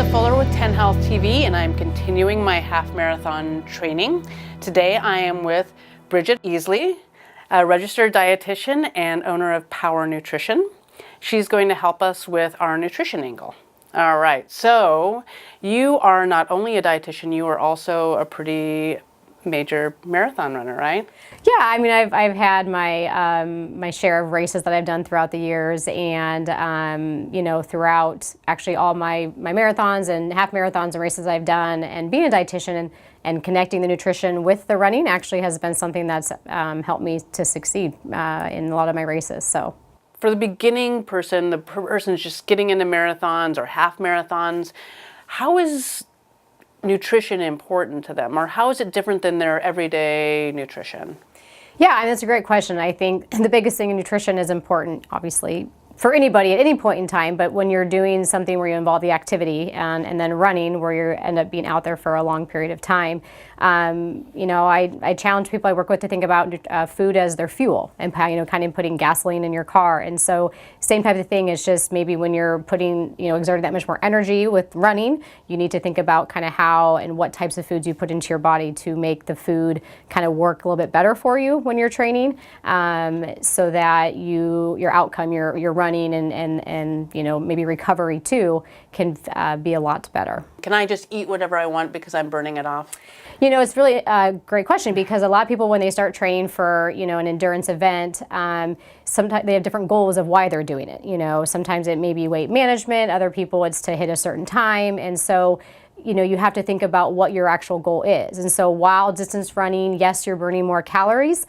Lisa Fuller with 10 Health TV, and I'm continuing my half marathon training. Today I am with Bridget Easley, a registered dietitian and owner of Power Nutrition. She's going to help us with our nutrition angle. All right, so you are not only a dietitian, you are also a pretty major marathon runner, right? Yeah, I mean, I've had my my share of races that I've done throughout the years, and you know, throughout actually all my marathons and half marathons and races I've done, and being a dietitian and connecting the nutrition with the running actually has been something that's helped me to succeed in a lot of my races. So. For the beginning person, the person's just getting into marathons or half marathons, how is nutrition important to them, or how is it different than their everyday nutrition? Yeah, and that's a great question. I think the biggest thing in nutrition is important, obviously, for anybody at any point in time, but when you're doing something where you involve the activity and then running where you end up being out there for a long period of time, you know, I challenge people I work with to think about food as their fuel and, you know, kind of putting gasoline in your car. And so same type of thing is just maybe when you're putting, you know, exerting that much more energy with running, you need to think about kind of how and what types of foods you put into your body to make the food kind of work a little bit better for you when you're training, so that your outcome, your running and you know, maybe recovery too can be a lot better. Can I just eat whatever I want because I'm burning it off? You know, it's really a great question, because a lot of people, when they start training for, you know, an endurance event, sometimes they have different goals of why they're doing it. You know, sometimes it may be weight management, other people it's to hit a certain time, and so you know, you have to think about what your actual goal is. And so while distance running, yes, you're burning more calories.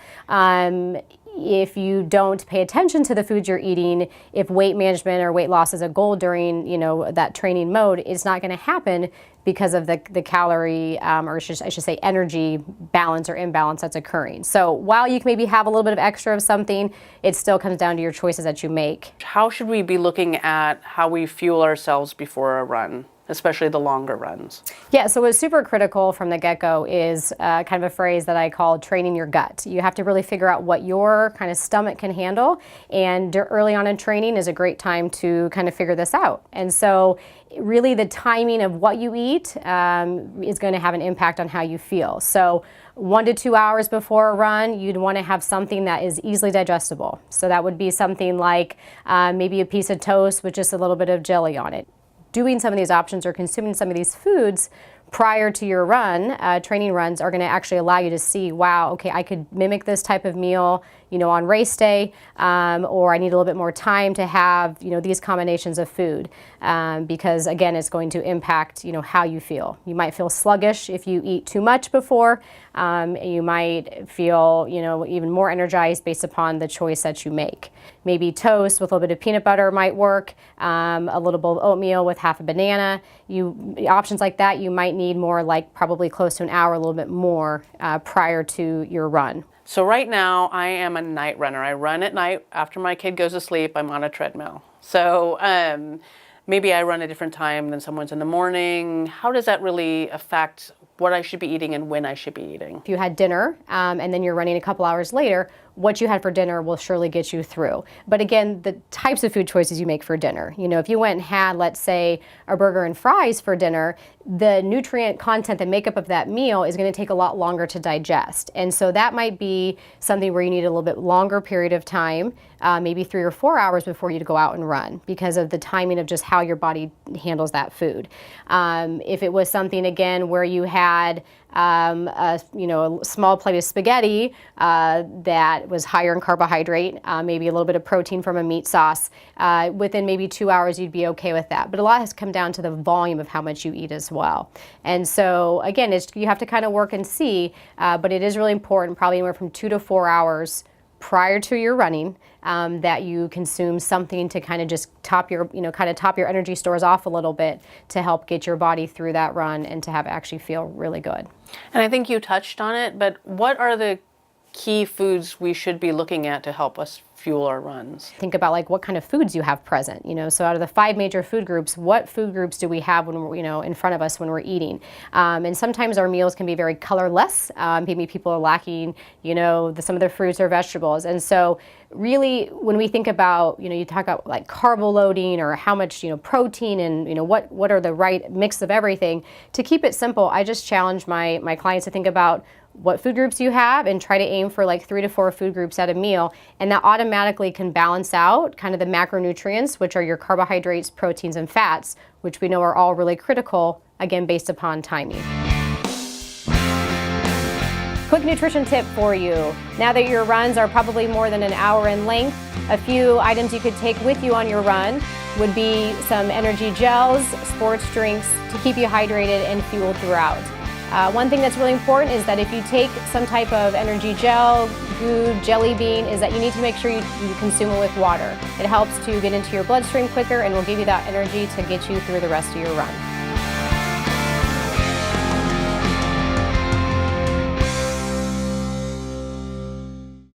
If you don't pay attention to the foods you're eating, if weight management or weight loss is a goal during, you know, that training mode, it's not going to happen because of the calorie, or I should say energy balance or imbalance that's occurring. So while you can maybe have a little bit of extra of something, it still comes down to your choices that you make. How should we be looking at how we fuel ourselves before a run, especially the longer runs? Yeah, so what's super critical from the get-go is kind of a phrase that I call training your gut. You have to really figure out what your kind of stomach can handle, and early on in training is a great time to kind of figure this out. And so really the timing of what you eat is going to have an impact on how you feel. So 1 to 2 hours before a run, you'd want to have something that is easily digestible. So that would be something like maybe a piece of toast with just a little bit of jelly on it. Doing some of these options or consuming some of these foods prior to your run, training runs, are going to actually allow you to see, wow, okay, I could mimic this type of meal, you know, on race day, or I need a little bit more time to have, you know, these combinations of food, because again, it's going to impact, you know, how you feel. You might feel sluggish if you eat too much before. You might feel, you know, even more energized based upon the choice that you make. Maybe toast with a little bit of peanut butter might work, a little bowl of oatmeal with half a banana. Options like that, you might need more, like probably close to an hour, a little bit more prior to your run. So right now I am a night runner. I run at night after my kid goes to sleep. I'm on a treadmill. So maybe I run a different time than someone's in the morning. How does that really affect what I should be eating and when I should be eating? If you had dinner and then you're running a couple hours later, what you had for dinner will surely get you through. But again, the types of food choices you make for dinner. You know, if you went and had, let's say, a burger and fries for dinner, the nutrient content, the makeup of that meal is going to take a lot longer to digest. And so that might be something where you need a little bit longer period of time, maybe 3 or 4 hours before you to go out and run, because of the timing of just how your body handles that food. If it was something, again, where you had a small plate of spaghetti that was higher in carbohydrate, maybe a little bit of protein from a meat sauce, within maybe 2 hours you'd be okay with that. But a lot has come down to the volume of how much you eat as well. And so again, you have to kind of work and see, but it is really important, probably anywhere from 2 to 4 hours prior to your running, that you consume something to kind of just top your energy stores off a little bit to help get your body through that run and to have actually feel really good. And I think you touched on it, but what are the key foods we should be looking at to help us fuel our runs? Think about like what kind of foods you have present, you know, so out of the 5 major food groups, what food groups do we have when we're, you know, in front of us when we're eating? And sometimes our meals can be very colorless. Maybe people are lacking, you know, some of their fruits or vegetables. And so really, when we think about, you talk about like carb loading or how much, protein and, what are the right mix of everything, to keep it simple, I just challenge my clients to think about what food groups you have and try to aim for like 3 to 4 food groups at a meal, and that automatically can balance out kind of the macronutrients, which are your carbohydrates, proteins, and fats, which we know are all really critical, again, based upon timing. Quick nutrition tip for you. Now that your runs are probably more than an hour in length, a few items you could take with you on your run would be some energy gels, sports drinks to keep you hydrated and fueled throughout. One thing that's really important is that if you take some type of energy gel, goo, jelly bean, is that you need to make sure you consume it with water. It helps to get into your bloodstream quicker and will give you that energy to get you through the rest of your run.